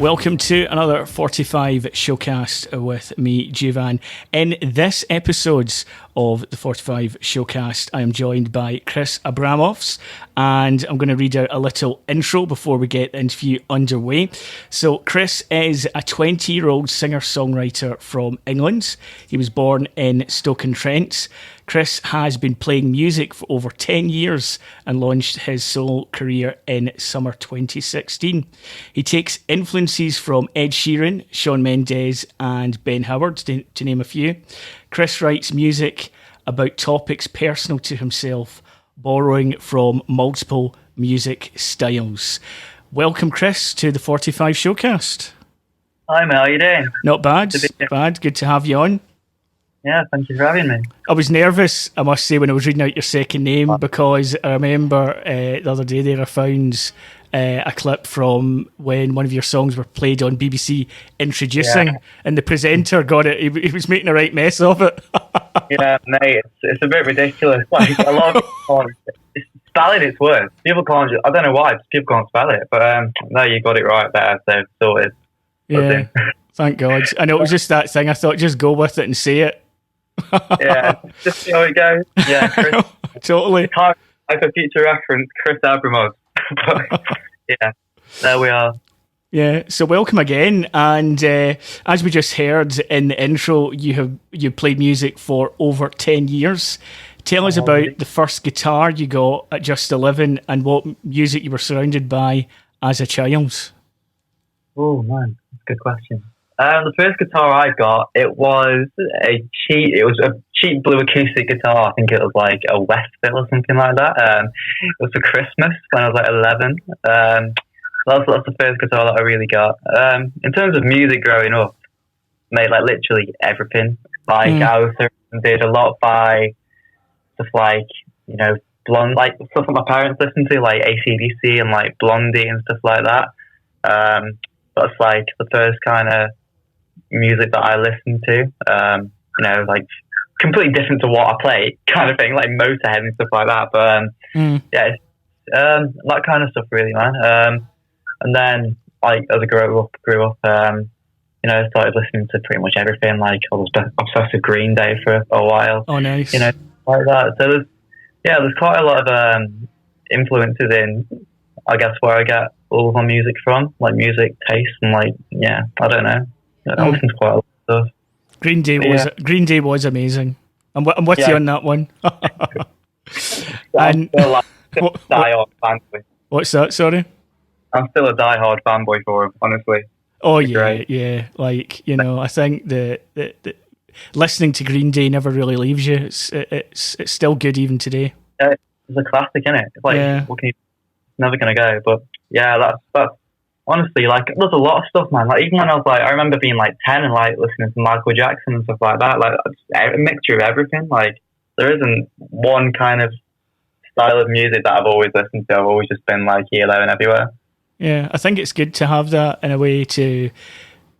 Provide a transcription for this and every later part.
Welcome to another 45 Showcast with me, Jivan. In this episode of the 45 Showcast, I am joined by Chris Abramovs, and I'm going to read out a little intro before we get the interview underway. So Chris is a 20-year-old singer-songwriter from England. He was born in Stoke-on-Trent. Chris has been playing music for over 10 years and launched his solo career in summer 2016. He takes influences from Ed Sheeran, Shawn Mendes and Ben Howard, to name a few. Chris writes music about topics personal to himself, borrowing from multiple music styles. Welcome, Chris, to the 45 Showcast. Hi, Mel. How you doing? Not bad. Good to have you on. Yeah, thank you for having me. I was nervous, I must say, when I was reading out your second name, because I remember the other day there I found a clip from when one of your songs were played on BBC Introducing, and the presenter got it. He was making a right mess of it. Yeah, mate, it's a bit ridiculous. Like, a lot of people spelling its words. People can't, I don't know why, people can't spell it, but no, you got it right there, so sorted. Yeah, thank God. I know it was just that thing. I thought, just go with it and say it. Yeah, just see how it goes. Yeah, Chris. Totally. Like for future reference, Chris Abramovs. But, yeah, there we are. Yeah, so welcome again. And as we just heard in the intro, you played music for over 10 years. Tell us about the first guitar you got at just 11 and what music you were surrounded by as a child. Oh man, that's a good question. The first guitar I got, it was a cheap blue acoustic guitar. I think it was like a Westville or something like that. It was for Christmas when I was like 11. That's the first guitar that I really got. In terms of music growing up, made like literally everything. Like I was surrounded a lot by stuff like, you know, like stuff that my parents listened to, like AC/DC and like Blondie and stuff like that. That's like the first kind of music that I listened to, you know, like completely different to what I play, kind of thing, like Motorhead and stuff like that. But yeah, that kind of stuff, really, man. And then, like as I grew up, you know, I started listening to pretty much everything. Like I was obsessed with Green Day for a while. Oh, nice. You know, like that. So there's quite a lot of influences in, I guess, where I get all of my music from, like music taste and like, yeah, I don't know. I listen to quite a lot of stuff. Green Day was amazing. I'm with you on that one. I'm still like die-hard fanboy. What's that? Sorry. I'm still a die-hard fanboy for him, honestly. Oh yeah. Like, you know, I think the listening to Green Day never really leaves you. It's still good even today. Yeah, it's a classic, isn't it? It's like it's never gonna go. But yeah, that's honestly, like, there's a lot of stuff, man. Like, even when I was like, I remember being like 10 and like listening to Michael Jackson and stuff like that. Like, a mixture of everything. Like, there isn't one kind of style of music that I've always listened to. I've always just been like here, there, and everywhere. Yeah, I think it's good to have that in a way to,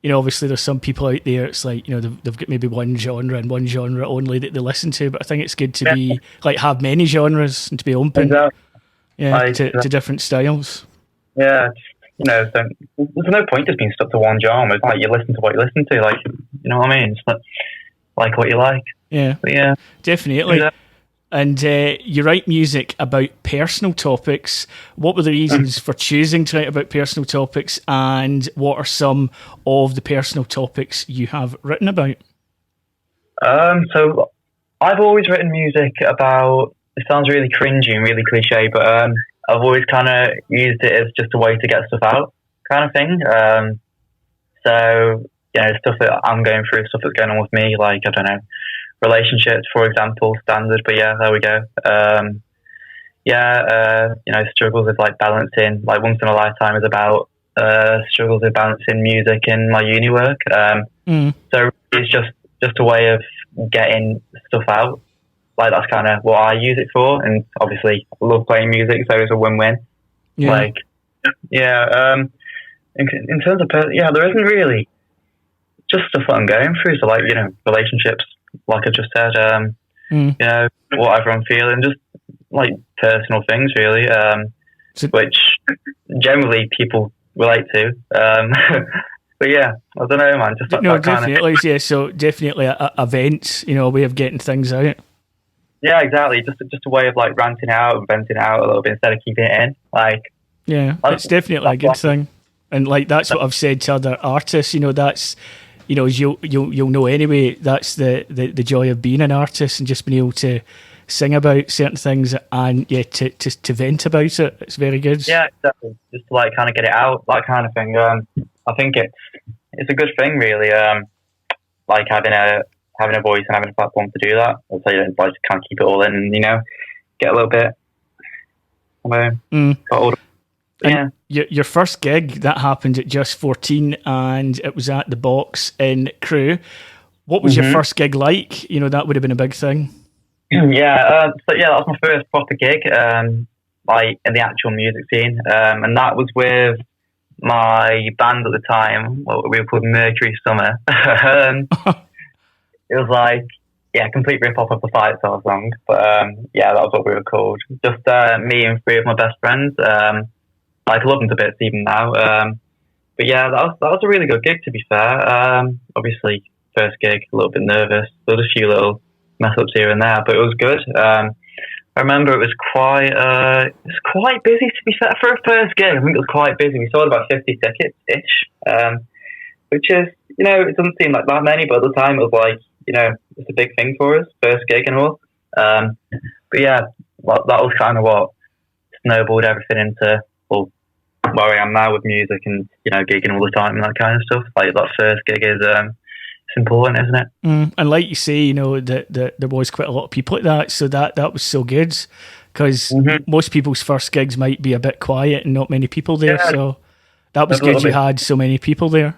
you know, obviously there's some people out there, it's like, you know, they've got maybe one genre and one genre only that they listen to, but I think it's good to be, like, have many genres and to be open to different styles. Yeah, you know, so there's no point just being stuck to one genre. It's like you listen to what you listen to, like, you know what I mean? It's not like what you like. Yeah, but yeah, definitely. Yeah. And you write music about personal topics. What were the reasons for choosing to write about personal topics, and what are some of the personal topics you have written about? So I've always written music about, it sounds really cringy and really cliche, but I've always kind of used it as just a way to get stuff out, kind of thing. So, you know, stuff that I'm going through, stuff that's going on with me, like, I don't know, relationships, for example, standard, but yeah, there we go. You know, struggles with like balancing, like Once in a Lifetime is about struggles with balancing music and my uni work. So it's just a way of getting stuff out. Like, that's kind of what I use it for, and obviously I love playing music, so it's a win-win. Yeah. Like, yeah, in terms of, there isn't really just stuff that I'm going through. So, like, you know, relationships, like I just said, you know, whatever I'm feeling, just like personal things, really, which generally people relate to. But yeah, I don't know, man. Just that definitely. kind of, Yeah, so definitely events, a way of getting things out. yeah, exactly. Just a way of like ranting out and venting out a little bit instead of keeping it in. Like, yeah, it's definitely a good thing. And like that's what I've said to other artists. That's, as you'll know anyway. That's the joy of being an artist and just being able to sing about certain things and to vent about it. It's very good. Yeah, exactly. Just to like kind of get it out, that kind of thing. I think it's a good thing, really. Like having a voice and having a platform to do that. So you don't like kind of keep it all in, and get a little bit. Yeah. Your first gig that happened at just 14, and it was at the Box in Crewe. What was your first gig like? That would have been a big thing. Yeah, that was my first proper gig, like in the actual music scene, and that was with my band at the time. We were called Mercury Summer. It was like, complete rip-off of the Fight Star song, but that was what we were called. Just me and three of my best friends. Like, I love them to bits even now. But yeah, that was a really good gig, to be fair. Obviously, first gig, a little bit nervous. There was a few little mess-ups here and there, but it was good. I remember it was quite busy, to be fair, for a first gig. I think it was quite busy. We sold about 50 tickets-ish, which is, it doesn't seem like that many, but at the time it was like, it's a big thing for us, first gig and all. But yeah, that was kind of what snowballed everything into where I am now with music and, gigging all the time and that kind of stuff. Like, that first gig is it's important, isn't it? And like you say, that there was quite a lot of people like that, so that was so good, because most people's first gigs might be a bit quiet and not many people there, so that was good you had so many people there.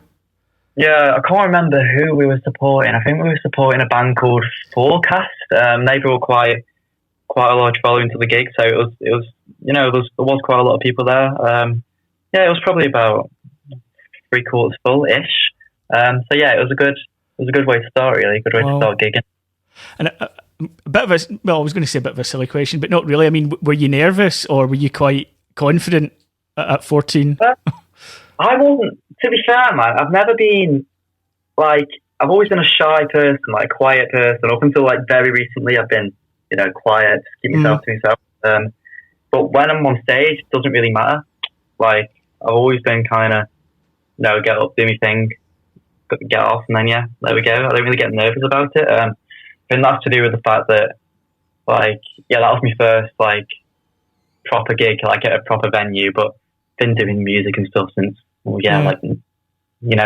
Yeah, I can't remember who we were supporting. I think we were supporting a band called Forecast. They brought quite a large following to the gig, so it was there was quite a lot of people there. It was probably about 3/4 full-ish. So yeah, it was a good way to start, really. A good way to start gigging. And a bit of I was going to say a bit of a silly question, but not really. I mean, were you nervous or were you quite confident at 14? I wasn't. To be fair, man, I've never been like. I've always been a shy person, like a quiet person. Up until like very recently, I've been quiet, just keep myself to myself. But when I'm on stage, it doesn't really matter. Like, I've always been kind of, get up, do my thing, get off, and then there we go. I don't really get nervous about it. I think that's to do with the fact that, like, that was my first like proper gig, like at a proper venue. But been doing music and stuff since like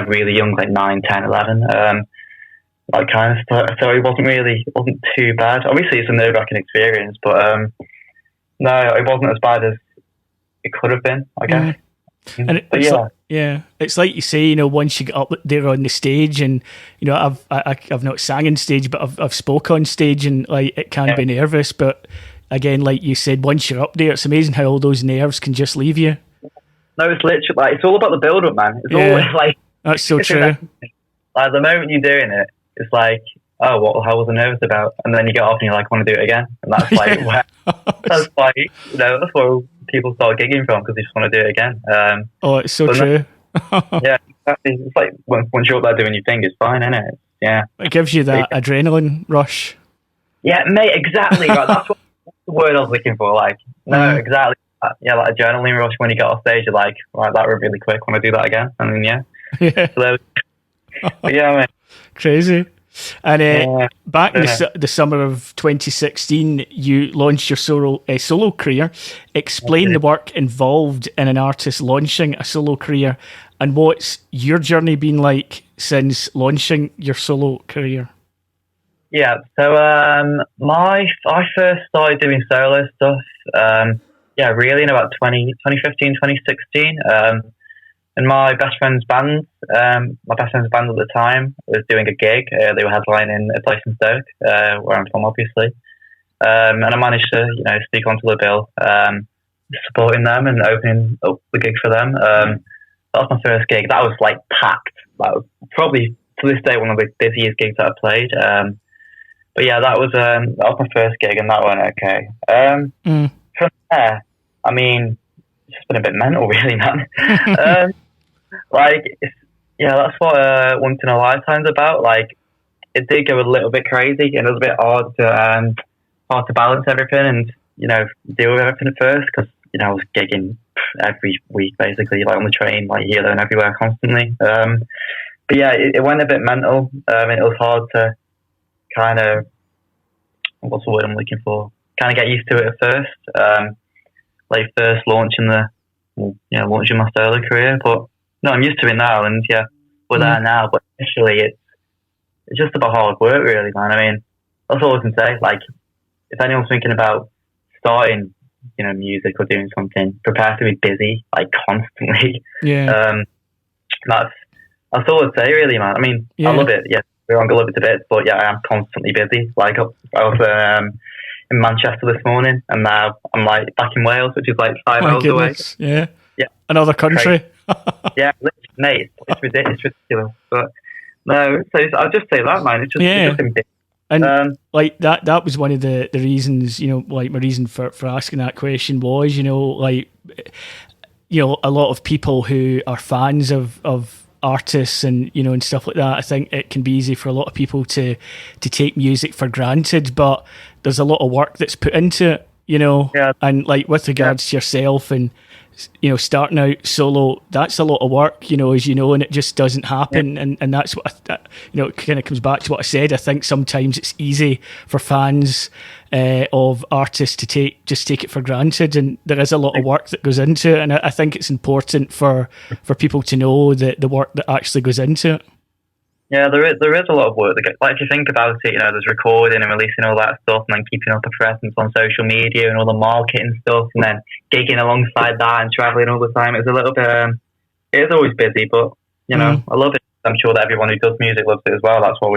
really young, like 9, 10, 11. That kind of stuff. So it wasn't too bad. Obviously, it's a nerve-wracking experience, but no, it wasn't as bad as it could have been, I guess. And it's like you say, once you get up there on the stage, and I've not sang on stage, but I've spoke on stage, and like it can be nervous, but again, like you said, once you're up there, it's amazing how all those nerves can just leave you. No, it's literally like it's all about the build-up, man. It's all like that's so true. Like the moment you're doing it, it's like, oh, what the hell was I nervous about? And then you get off and you're like, I want to do it again, and that's like, that's like that's where people start gigging from, because they just want to do it again. It's so true. Yeah, exactly. It's like once you're up there doing your thing, it's fine, isn't it? Yeah, it gives you that adrenaline rush. Yeah, mate, exactly. Right, that's the word I was looking for. Like, no, exactly. Yeah, like adrenaline rush when you get off stage. You're like, right, that went really quick. Want to do that again? And then So but yeah, man. Crazy. And back in the summer of 2016, you launched your solo career. Explain the work involved in an artist launching a solo career, and what's your journey been like since launching your solo career? Yeah, so I first started doing solo stuff, really in about 2015, 2016. And my best friend's band at the time was doing a gig. They were headlining a place in Stoke, where I'm from, obviously. And I managed to, sneak onto the bill, supporting them and opening up the gig for them. That was my first gig. That was like packed. That was probably to this day one of the busiest gigs that I played. But yeah, that was my first gig, and that went okay. From there, I mean, it's just been a bit mental, really, man. Like, yeah, that's what Once in a Lifetime's about. Like, it did go a little bit crazy, and it was a bit hard to balance everything and deal with everything at first because I was gigging every week basically, like on the train, like here, there, and everywhere constantly. But yeah, it went a bit mental. And it was hard to kind of what's the word I'm looking for? Kind of get used to it at first. Like first launching launching my solo career, but no, I'm used to it now, and yeah, we're there now. But initially, it's just about hard work, really, man. I mean, that's all I can say. Like, if anyone's thinking about starting, music or doing something, prepare to be busy, like constantly. Yeah. That's all I'd say, really, man. I mean, I love it. Yeah, I love it to bits, but yeah, I am constantly busy. Like, I was in Manchester this morning, and now I'm like back in Wales, which is like 5 hours away. Yeah. Another country. Yeah, mate, it's ridiculous. But no, so I'll just say that, man. It's just been big. And like that was one of the reasons, like my reason for asking that question was, like, a lot of people who are fans of artists and and stuff like that, I think it can be easy for a lot of people to take music for granted, but there's a lot of work that's put into it, and like with regards to yourself and starting out solo, that's a lot of work, as and it just doesn't happen. And that's what it kind of comes back to what I said. I think sometimes it's easy for fans of artists to take it for granted, and there is a lot of work that goes into it, and I think it's important for people to know the work that actually goes into it. Yeah, there is a lot of work. Like, if you think about it, there's recording and releasing all that stuff, and then keeping up a presence on social media and all the marketing stuff, and then gigging alongside that and traveling all the time. It's a little bit. It is always busy, but I love it. I'm sure that everyone who does music loves it as well. That's why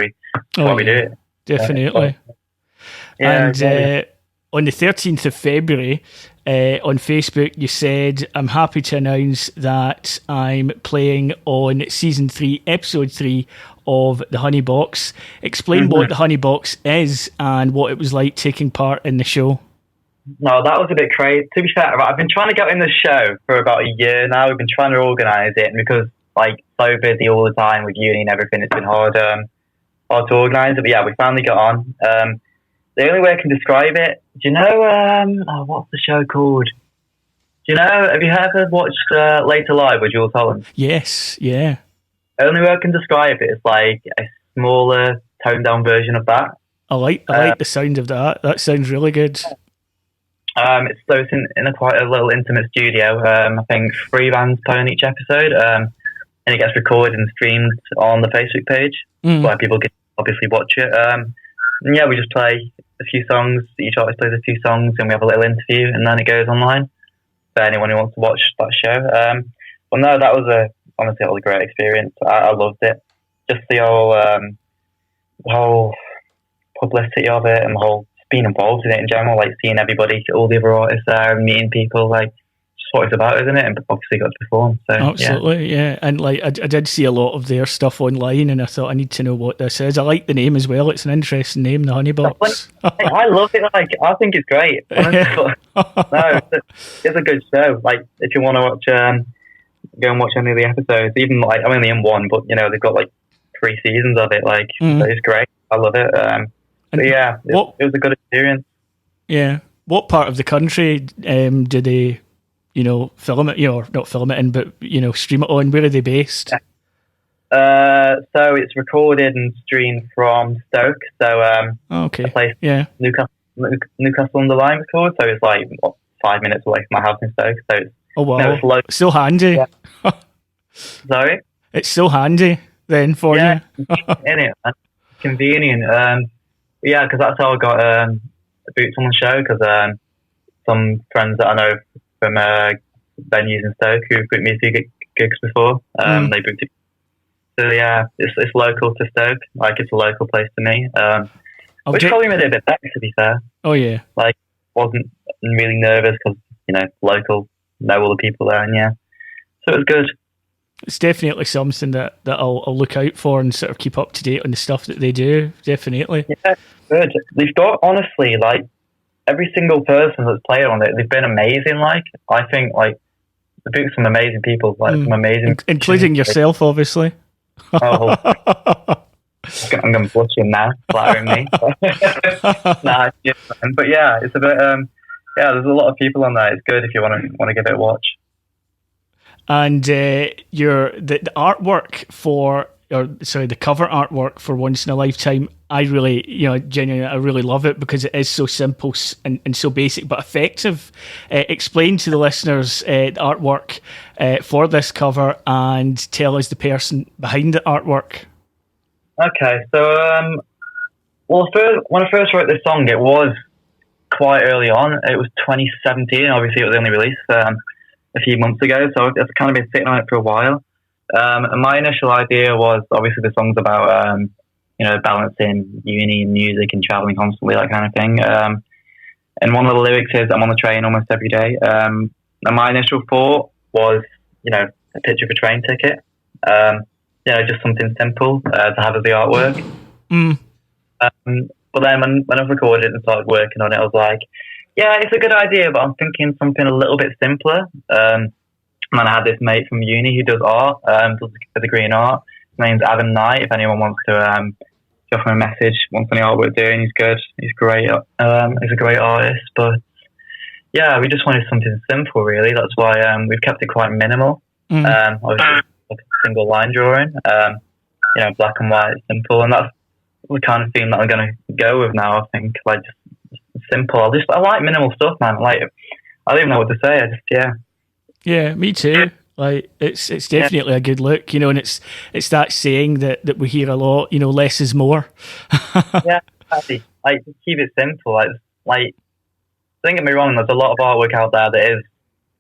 we do it. Definitely. And on the 13th of February, on Facebook, you said, "I'm happy to announce that I'm playing on season 3, episode 3 of the Honeybox." Explain what the Honeybox is and what it was like taking part in the show. No, that was a bit crazy. To be fair, I've been trying to get in the show for about a year now. We've been trying to organise it, and because so busy all the time with uni and everything, it's been hard to organise it. But yeah, we finally got on. The only way I can describe it, do you know, what's the show called? Do you know, have you ever watched Later Live with Jules Holland? Yes, yeah. The only way I can describe it is like a smaller, toned down version of that. I like the sound of that. That sounds really good. It's in quite a little intimate studio. I think 3 bands play on each episode, and it gets recorded and streamed on the Facebook page where people can obviously watch it. And yeah, we just play a few songs. Each artist plays a few songs, and we have a little interview, and then it goes online for anyone who wants to watch that show. But no, that was honestly, it was a great experience. I loved it. Just the whole publicity of it, and the whole being involved in it in general, like seeing everybody, all the other artists there, and meeting people, like just what it's about, isn't it? And obviously got to perform. So absolutely, yeah. And like I did see a lot of their stuff online, and I thought I need to know what this is. I like the name as well. It's an interesting name, the Honeybox. I love it. Like, I think it's great. No, it's a good show. Like, if you want to watch, go and watch any of the episodes. Even like I'm only in one, but they've got like 3 seasons of it. Like, so it's great. I love it. But yeah, it was a good experience. Yeah. What part of the country do they, film it? Or not film it in, but stream it on. Where are they based? So it's recorded and streamed from Stoke. So okay, a place, Newcastle on the Lyme it's called. So it's like 5 minutes away from my house in Stoke. So it's so handy. Yeah. Sorry, it's so handy then for you. In it, man. Convenient. Yeah, because that's how I got boots on the show. Because some friends that I know from venues in Stoke who've booked me a few gigs before, they booked it. So yeah, it's local to Stoke. Like, it's a local place to me. Which probably made it a bit better, to be fair. Oh yeah. Like, wasn't really nervous because local, know all the people there, and yeah, so it was good. It's definitely something that I'll look out for and sort of keep up to date on the stuff that they do. Definitely. Yeah, good. They've got, honestly, like, every single person that's played on it, they've been amazing. Like, I think, like, booked some amazing people, like some amazing, including yourself, obviously. Oh, I'm going to blush him now, flattering me. Nah, yeah, but yeah, it's a bit. Yeah, there's a lot of people on there. It's good if you want to give it a watch. And the artwork for, the cover artwork for Once in a Lifetime, I really, genuinely, I really love it because it is so simple and so basic but effective. Explain to the listeners the artwork for this cover and tell us the person behind the artwork. Okay, so when I first wrote this song, it was quite early on. It was 2017. Obviously, it was only released a few months ago, so I've kind of been sitting on it for a while. And my initial idea was, obviously, the song's about balancing uni and music and traveling constantly, that kind of thing. And one of the lyrics is, "I'm on the train almost every day." And my initial thought was, a picture of a train ticket. Just something simple to have as the artwork. But then when I've recorded it and started working on it, I was like, yeah, it's a good idea, but I'm thinking something a little bit simpler. And then I had this mate from uni who does art, does a degree in art. His name's Adam Knight. If anyone wants to drop him a message, wants any art we're doing, he's good. He's great. He's a great artist. But yeah, we just wanted something simple, really. That's why we've kept it quite minimal. Obviously, like a single line drawing, black and white, simple, and that's the kind of theme that I'm going to go with now. I think just simple. I like minimal stuff, man. Like, I don't even know what to say. Yeah, me too. Like, it's definitely a good look, and it's that saying that we hear a lot. Less is more. Yeah, exactly. Like, just keep it simple. Like, don't get me wrong. There's a lot of artwork out there that is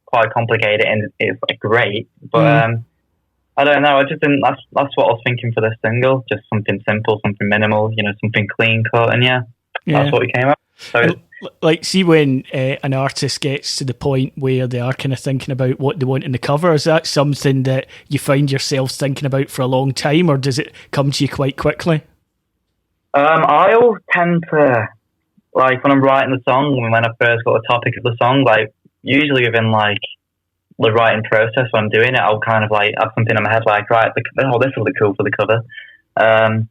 quite complicated and it's like great, but I don't know. I just didn't. That's what I was thinking for this single. Just something simple, something minimal. Something clean cut, and that's what we came up. So, like, see when an artist gets to the point where they are kind of thinking about what they want in the cover, is that something that you find yourself thinking about for a long time, or does it come to you quite quickly? I'll tend to, like, when I'm writing the song, when I first got the topic of the song, like, usually within like the writing process when I'm doing it, I'll kind of like have something in my head like, right, this will look cool for the cover. And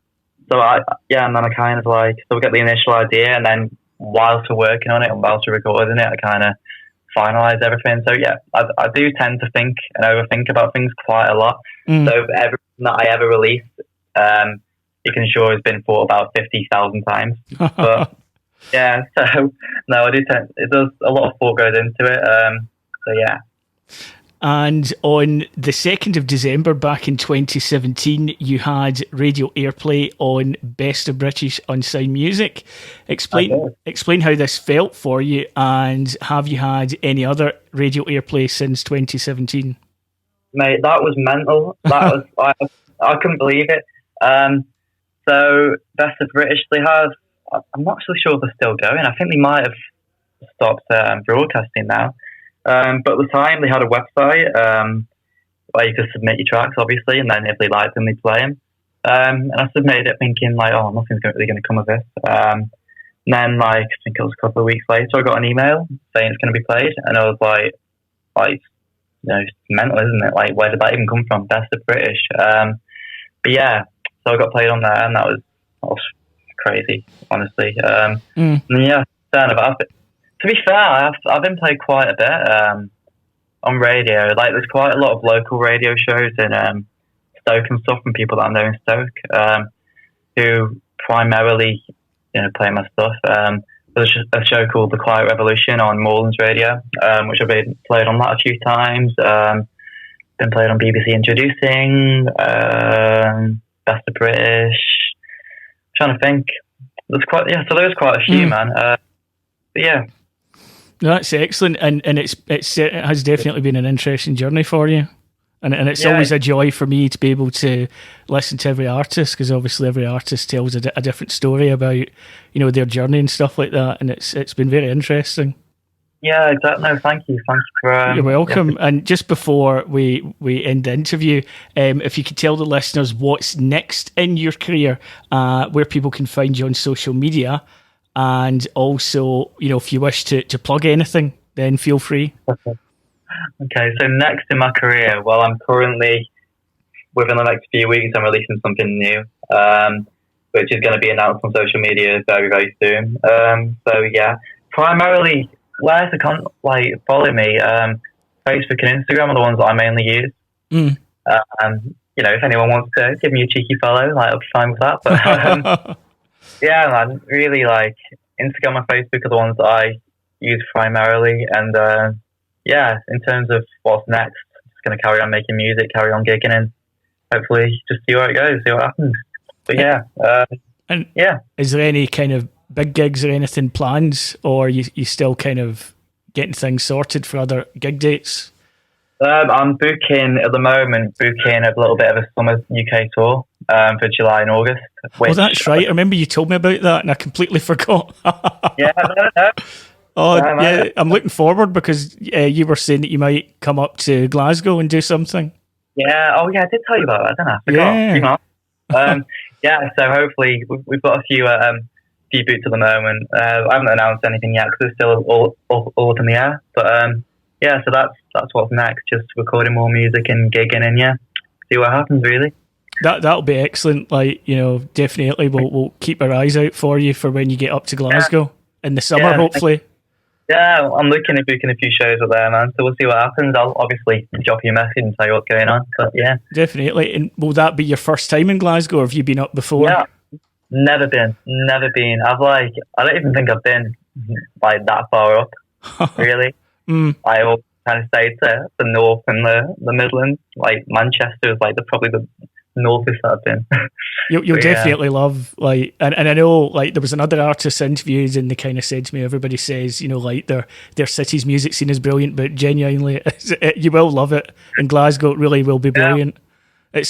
then I kind of like, so we get the initial idea, and then whilst we're working on it and whilst we're recording it, I kind of finalise everything. So yeah, I do tend to think and overthink about things quite a lot. So everything that I ever release, you can sure has been thought about 50,000 times. But yeah, so no, I do tend, it does, a lot of thought goes into it. So yeah. And on the 2nd of December back in 2017, you had radio airplay on Best of British Unsigned Music. Explain how this felt for you, and have you had any other radio airplay since 2017? Mate, that was mental. That was I couldn't believe it. So Best of British, they have, I'm not so sure if they're still going. I think they might have stopped broadcasting now. But at the time, they had a website where you could submit your tracks, obviously, and then if they liked them, they'd play them. And I submitted it thinking, like, oh, nothing's really going to come of this. And then, like, I think it was a couple of weeks later, I got an email saying it's going to be played. And I was like, it's mental, isn't it? Like, where did that even come from? Best of British. But yeah, so I got played on there, and that was crazy, honestly. And yeah, about it. To be fair, I've been played quite a bit on radio. Like, there's quite a lot of local radio shows in Stoke and stuff from people that I know in Stoke who primarily, play my stuff. There's a show called The Quiet Revolution on Morelands Radio, which I've been played on that a few times. Been played on BBC Introducing, Best of British. I'm trying to think. There's quite a few, man. But yeah. No, that's excellent, and it has definitely been an interesting journey for you, and it's always a joy for me to be able to listen to every artist, because obviously every artist tells a different story about their journey and stuff like that, and it's been very interesting. Yeah, exactly. No, thank you for. You're welcome. Yeah. And just before we end the interview, if you could tell the listeners what's next in your career, where people can find you on social media. And also, if you wish to plug anything, then feel free. Okay, so next in my career, well, I'm currently, within the next few weeks, I'm releasing something new, which is going to be announced on social media very, very soon. So yeah, primarily, where to follow me, Facebook and Instagram are the ones that I mainly use. Mm. If anyone wants to give me a cheeky follow, I'll be fine with that. But yeah, man, really, like, Instagram and Facebook are the ones that I use primarily. And yeah, in terms of what's next, just going to carry on making music, carry on gigging, and hopefully just see where it goes, see what happens. But yeah, and yeah. Is there any kind of big gigs or anything planned, or you still kind of getting things sorted for other gig dates? I'm booking at the moment, a little bit of a summer UK tour for July and August. Oh, that's right. I remember you told me about that, and I completely forgot. Yeah, no. Oh, yeah. I'm looking forward because you were saying that you might come up to Glasgow and do something. Yeah. Oh, yeah. I did tell you about that, didn't I? I forgot. Yeah. Yeah. So hopefully we've got a few boots at the moment. I haven't announced anything yet because it's still all up in the air. But yeah, so that's what's next. Just recording more music and gigging, and yeah, see what happens. Really. That'll be excellent. Like, definitely we'll keep our eyes out for you for when you get up to Glasgow in the summer, hopefully. Yeah, I'm looking at booking a few shows up there, man. So we'll see what happens. I'll obviously drop you a message and tell you what's going on. But yeah, definitely. And will that be your first time in Glasgow, or have you been up before? Yeah, never been. I don't even think I've been like that far up. Really. I always kind of stayed to the north and the Midlands. Like Manchester is like probably the northest I've been. You'll definitely love, like, and I know, like, there was another artist interviewed and they kind of said to me, everybody says, like, their city's music scene is brilliant, but genuinely you will love it. In Glasgow it really will be brilliant. I've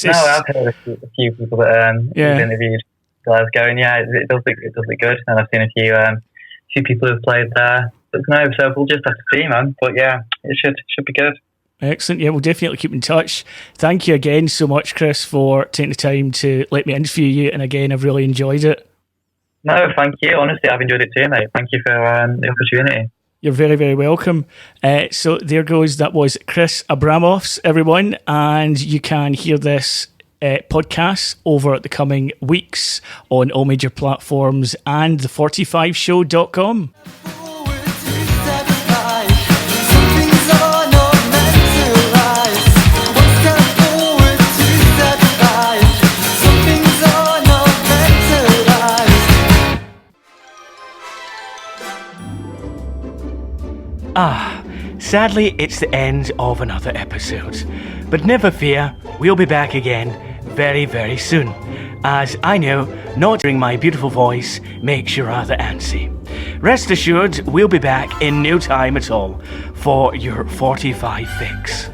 heard a few people that have interviewed Glasgow, and yeah, it does look good, and I've seen a few people who've played there. But no, so we'll just have to see, man. But yeah, it should be good. Excellent. Yeah, we'll definitely keep in touch. Thank you again so much, Chris, for taking the time to let me interview you. And again, I've really enjoyed it. No, thank you. Honestly, I've enjoyed it too, mate. Thank you for the opportunity. You're very, very welcome. So there goes. That was Chris Abramovs, everyone. And you can hear this podcast over the coming weeks on all major platforms and the45show.com. Sadly, it's the end of another episode. But never fear, we'll be back again very, very soon. As I know, not hearing my beautiful voice makes you rather antsy. Rest assured, we'll be back in no time at all for your 45 fix.